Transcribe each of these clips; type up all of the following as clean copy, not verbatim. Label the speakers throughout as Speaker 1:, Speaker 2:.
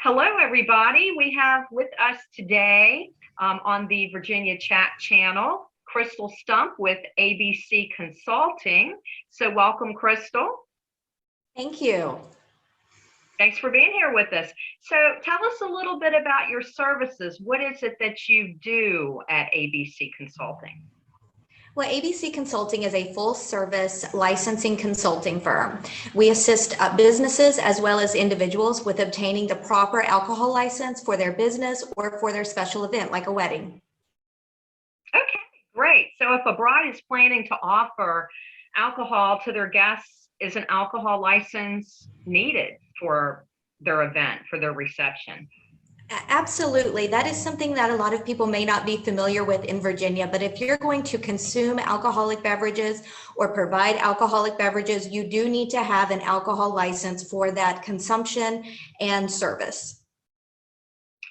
Speaker 1: Hello, everybody. We have with us today on the Virginia Chat channel, Crystal Stump with ABC Consulting. So welcome, Crystal.
Speaker 2: Thank you.
Speaker 1: Thanks for being here with us. So tell us a little bit about your services. What is it that you do at ABC Consulting?
Speaker 2: Well, ABC Consulting is a full-service licensing consulting firm. We assist businesses as well as individuals with obtaining the proper alcohol license for their business or for their special event, like a wedding.
Speaker 1: Okay, great. So if a bride is planning to offer alcohol to their guests, is an alcohol license needed for their event, for their reception?
Speaker 2: Absolutely. That is something that a lot of people may not be familiar with in Virginia, but if you're going to consume alcoholic beverages or provide alcoholic beverages, you do need to have an alcohol license for that consumption and service.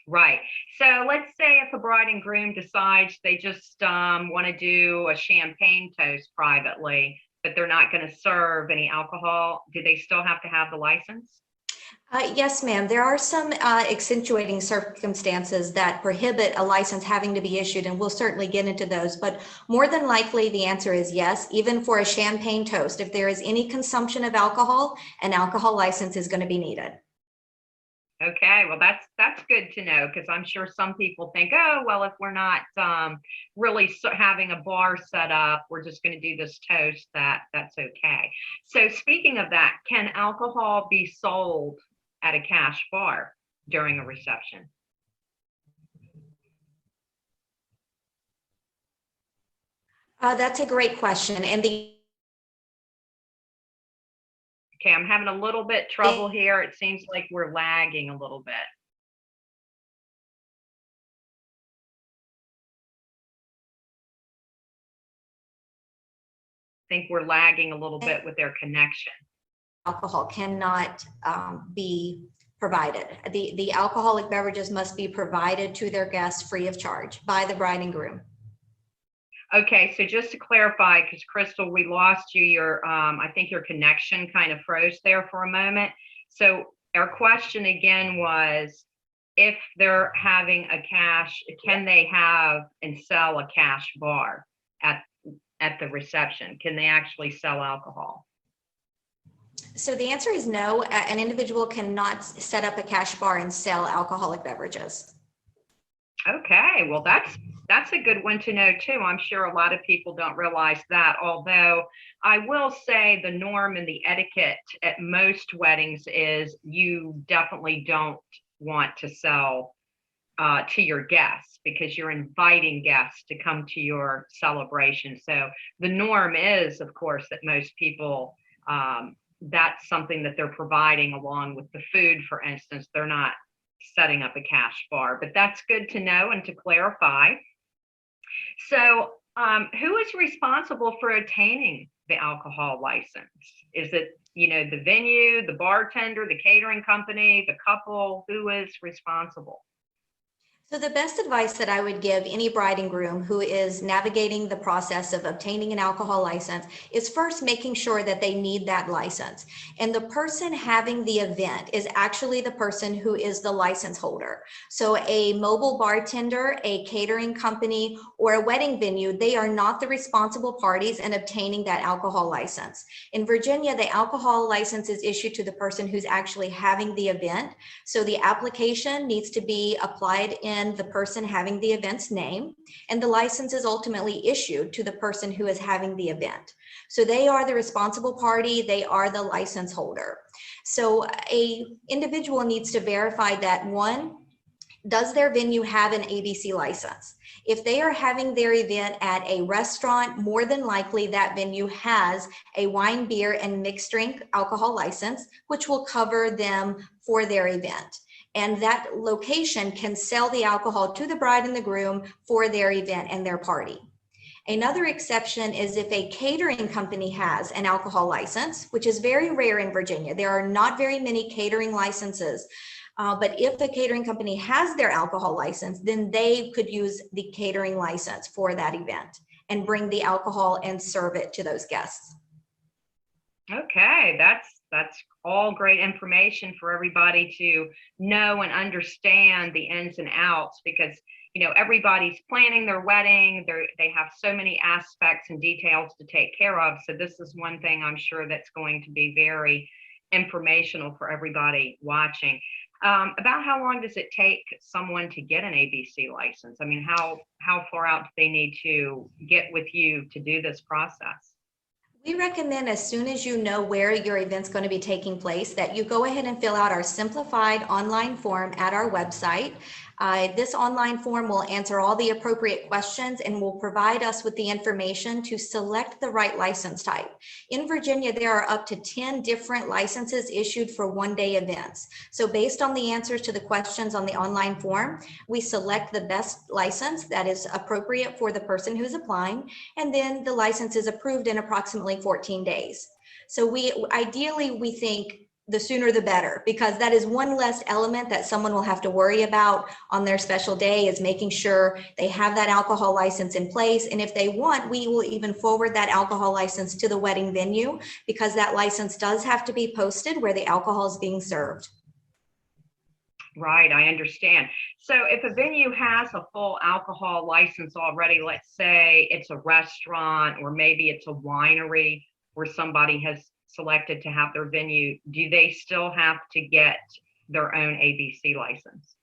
Speaker 1: Right. So let's say if a bride and groom decides they just want to do a champagne toast privately, but they're not going to serve any alcohol, do they still have to have the license?
Speaker 2: Yes, ma'am. There are some accentuating circumstances that prohibit a license having to be issued, and we'll certainly get into those. But more than likely, the answer is yes. Even for a champagne toast, if there is any consumption of alcohol, an alcohol license is going to be needed.
Speaker 1: Okay, well, that's good to know, because I'm sure some people think, oh, well, if we're not really having a bar set up, we're just going to do this toast, that's okay. So speaking of that, can alcohol be sold at a cash bar during a reception?
Speaker 2: That's a great question. And
Speaker 1: Okay, I'm having a little bit trouble here. It seems like we're lagging a little bit. I think we're lagging a little bit with their connection.
Speaker 2: Alcohol cannot be provided. The alcoholic beverages must be provided to their guests free of charge by the bride and groom.
Speaker 1: Okay, so just to clarify, because Crystal, we lost you, I think your connection kind of froze there for a moment. So our question again was, if they're having a cash, can they have and sell a cash bar at the reception? Can they actually sell alcohol?
Speaker 2: So the answer is no. An individual cannot set up a cash bar and sell alcoholic beverages.
Speaker 1: Okay, well, that's a good one to know too. I'm sure a lot of people don't realize that, although I will say the norm and the etiquette at most weddings is you definitely don't want to sell to your guests, because you're inviting guests to come to your celebration. So the norm is, of course, that most people, that's something that they're providing along with the food, for instance. They're not setting up a cash bar, but that's good to know and to clarify. So who is responsible for attaining the alcohol license? Is it, the venue, the bartender, the catering company, the couple? Who is responsible?
Speaker 2: So the best advice that I would give any bride and groom who is navigating the process of obtaining an alcohol license is first making sure that they need that license. And the person having the event is actually the person who is the license holder. So a mobile bartender, a catering company, or a wedding venue, they are not the responsible parties in obtaining that alcohol license. In Virginia, the alcohol license is issued to the person who's actually having the event. So the application needs to be applied in the person having the event's name, and the license is ultimately issued to the person who is having the event. So they are the responsible party, they are the license holder. So a individual needs to verify that, one, does their venue have an ABC license? If they are having their event at a restaurant, more than likely that venue has a wine, beer, and mixed drink alcohol license, which will cover them for their event. And that location can sell the alcohol to the bride and the groom for their event and their party. Another exception is if a catering company has an alcohol license, which is very rare in Virginia. There are not very many catering licenses. But if the catering company has their alcohol license, then they could use the catering license for that event and bring the alcohol and serve it to those guests.
Speaker 1: Okay, That's all great information for everybody to know and understand the ins and outs, because everybody's planning their wedding. They have so many aspects and details to take care of. So this is one thing I'm sure that's going to be very informational for everybody watching. About how long does it take someone to get an ABC license? I mean, how far out do they need to get with you to do this process?
Speaker 2: We recommend as soon as you know where your event's going to be taking place, that you go ahead and fill out our simplified online form at our website. This online form will answer all the appropriate questions and will provide us with the information to select the right license type. In Virginia, there are up to 10 different licenses issued for one-day events. So based on the answers to the questions on the online form, we select the best license that is appropriate for the person who's applying, and then the license is approved in approximately 14 days. So ideally, we think the sooner the better, because that is one less element that someone will have to worry about on their special day, is making sure they have that alcohol license in place. And if they want, we will even forward that alcohol license to the wedding venue, because that license does have to be posted where the alcohol is being served.
Speaker 1: Right, I understand. So if a venue has a full alcohol license already, let's say it's a restaurant or maybe it's a winery where somebody has selected to have their venue, do they still have to get their own ABC license?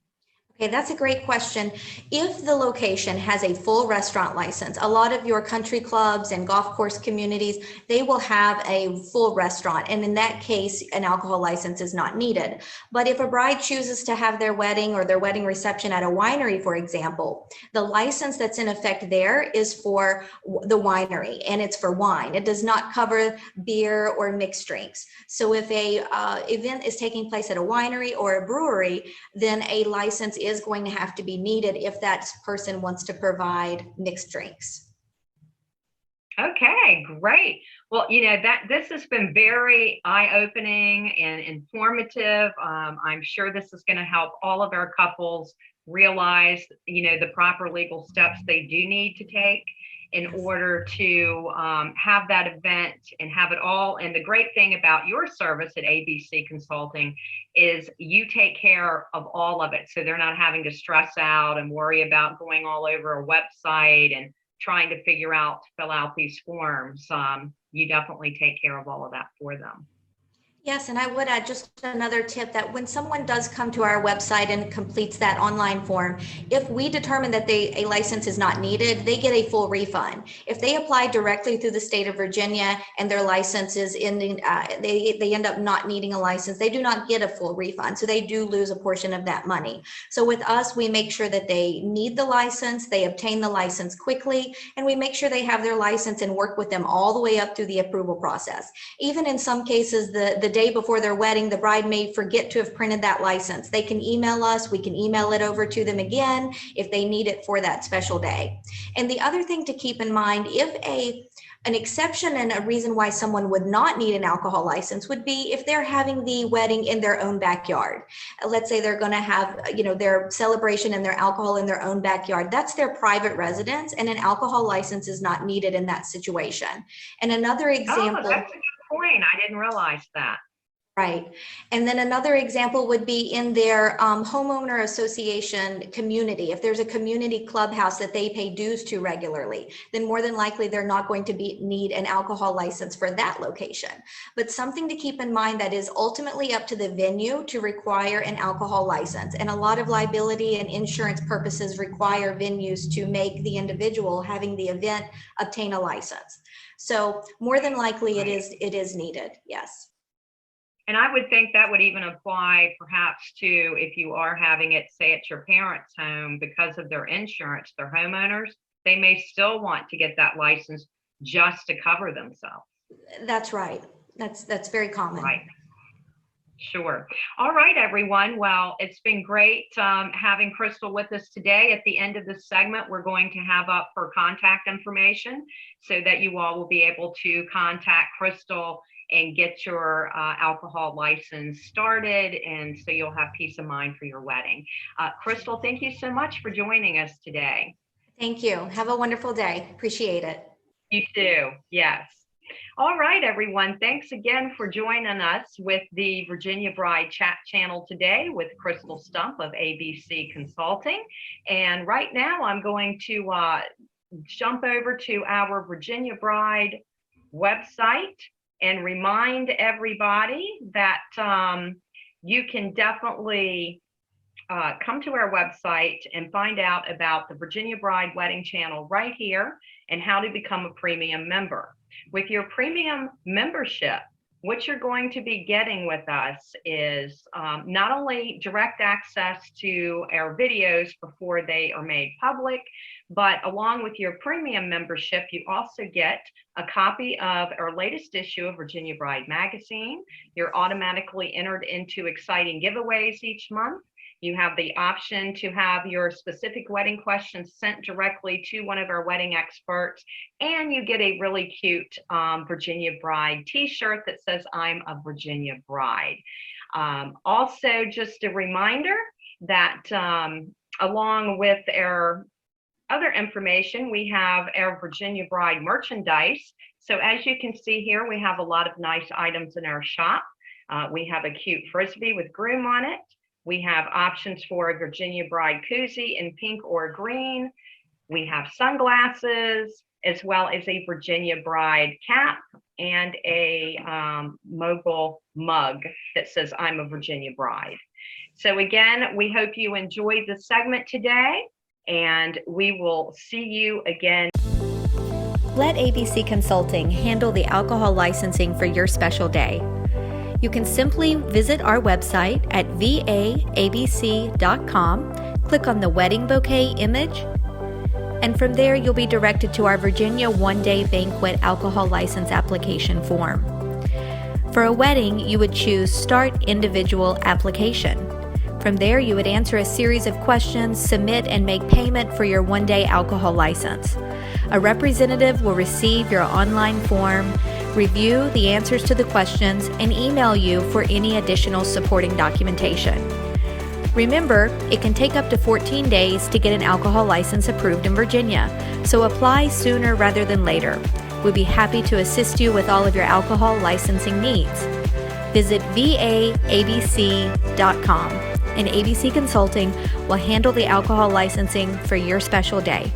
Speaker 2: Okay, that's a great question. If the location has a full restaurant license, a lot of your country clubs and golf course communities, they will have a full restaurant. And in that case, an alcohol license is not needed. But if a bride chooses to have their wedding or their wedding reception at a winery, for example, the license that's in effect there is for the winery, and it's for wine. It does not cover beer or mixed drinks. So if a event is taking place at a winery or a brewery, then a license is going to have to be needed if that person wants to provide mixed drinks.
Speaker 1: Okay, great. Well, this has been very eye-opening and informative. I'm sure this is going to help all of our couples realize, the proper legal steps they do need to take in order to have that event and have it all. And the great thing about your service at ABC Consulting is you take care of all of it. So they're not having to stress out and worry about going all over a website and trying to fill out these forms. You definitely take care of all of that for them.
Speaker 2: Yes, and I would add just another tip, that when someone does come to our website and completes that online form, if we determine that a license is not needed, they get a full refund. If they apply directly through the state of Virginia and their license is they end up not needing a license, they do not get a full refund. So they do lose a portion of that money. So with us, we make sure that they need the license, they obtain the license quickly, and we make sure they have their license and work with them all the way up through the approval process. Even in some cases, the day before their wedding, the bride may forget to have printed that license. They can email us, we can email it over to them again if they need it for that special day. And the other thing to keep in mind, if an exception and a reason why someone would not need an alcohol license would be if they're having the wedding in their own backyard. Let's say they're going to have, their celebration and their alcohol in their own backyard. That's their private residence, and an alcohol license is not needed in that situation. And another example.
Speaker 1: Oh, that's a good point. I didn't realize that.
Speaker 2: Right. And then another example would be in their homeowner association community. If there's a community clubhouse that they pay dues to regularly, then more than likely they're not going to need an alcohol license for that location. But something to keep in mind, that is ultimately up to the venue to require an alcohol license. And a lot of liability and insurance purposes require venues to make the individual having the event obtain a license. So more than likely it is needed. Yes.
Speaker 1: And I would think that would even apply perhaps to if you are having it, say, at your parents' home, because of their insurance, their homeowners, they may still want to get that license just to cover themselves.
Speaker 2: That's right. That's very common.
Speaker 1: Right. Sure. All right, everyone. Well, it's been great having Crystal with us today. At the end of this segment, we're going to have up her contact information so that you all will be able to contact Crystal and get your alcohol license started, and so you'll have peace of mind for your wedding. Crystal, thank you so much for joining us today.
Speaker 2: Thank you. Have a wonderful day. Appreciate it.
Speaker 1: You too. Yes. All right, everyone. Thanks again for joining us with the Virginia Bride Chat Channel today with Crystal Stump of ABC Consulting. And right now I'm going to jump over to our Virginia Bride website and remind everybody that you can definitely come to our website and find out about the Virginia Bride Wedding Channel right here and how to become a premium member. With your premium membership, what you're going to be getting with us is not only direct access to our videos before they are made public, but along with your premium membership, you also get a copy of our latest issue of Virginia Bride Magazine. You're automatically entered into exciting giveaways each month. You have the option to have your specific wedding questions sent directly to one of our wedding experts, and you get a really cute Virginia Bride t-shirt that says, "I'm a Virginia Bride." Also, just a reminder that along with our other information, we have our Virginia Bride merchandise. So as you can see here, we have a lot of nice items in our shop. We have a cute Frisbee with groom on it. We have options for a Virginia Bride koozie in pink or green. We have sunglasses, as well as a Virginia Bride cap and a mobile mug that says, "I'm a Virginia Bride." So again, we hope you enjoyed the segment today, and we will see you again.
Speaker 2: Let ABC Consulting handle the alcohol licensing for your special day. You can simply visit our website at vaabc.com, click on the wedding bouquet image, and from there you'll be directed to our Virginia one-day banquet alcohol license application form. For a wedding, you would choose Start Individual Application. From there, you would answer a series of questions, submit and make payment for your one-day alcohol license. A representative will receive your online form, review the answers to the questions, and email you for any additional supporting documentation. Remember, it can take up to 14 days to get an alcohol license approved in Virginia, so apply sooner rather than later. We'd be happy to assist you with all of your alcohol licensing needs. Visit vaabc.com, and ABC Consulting will handle the alcohol licensing for your special day.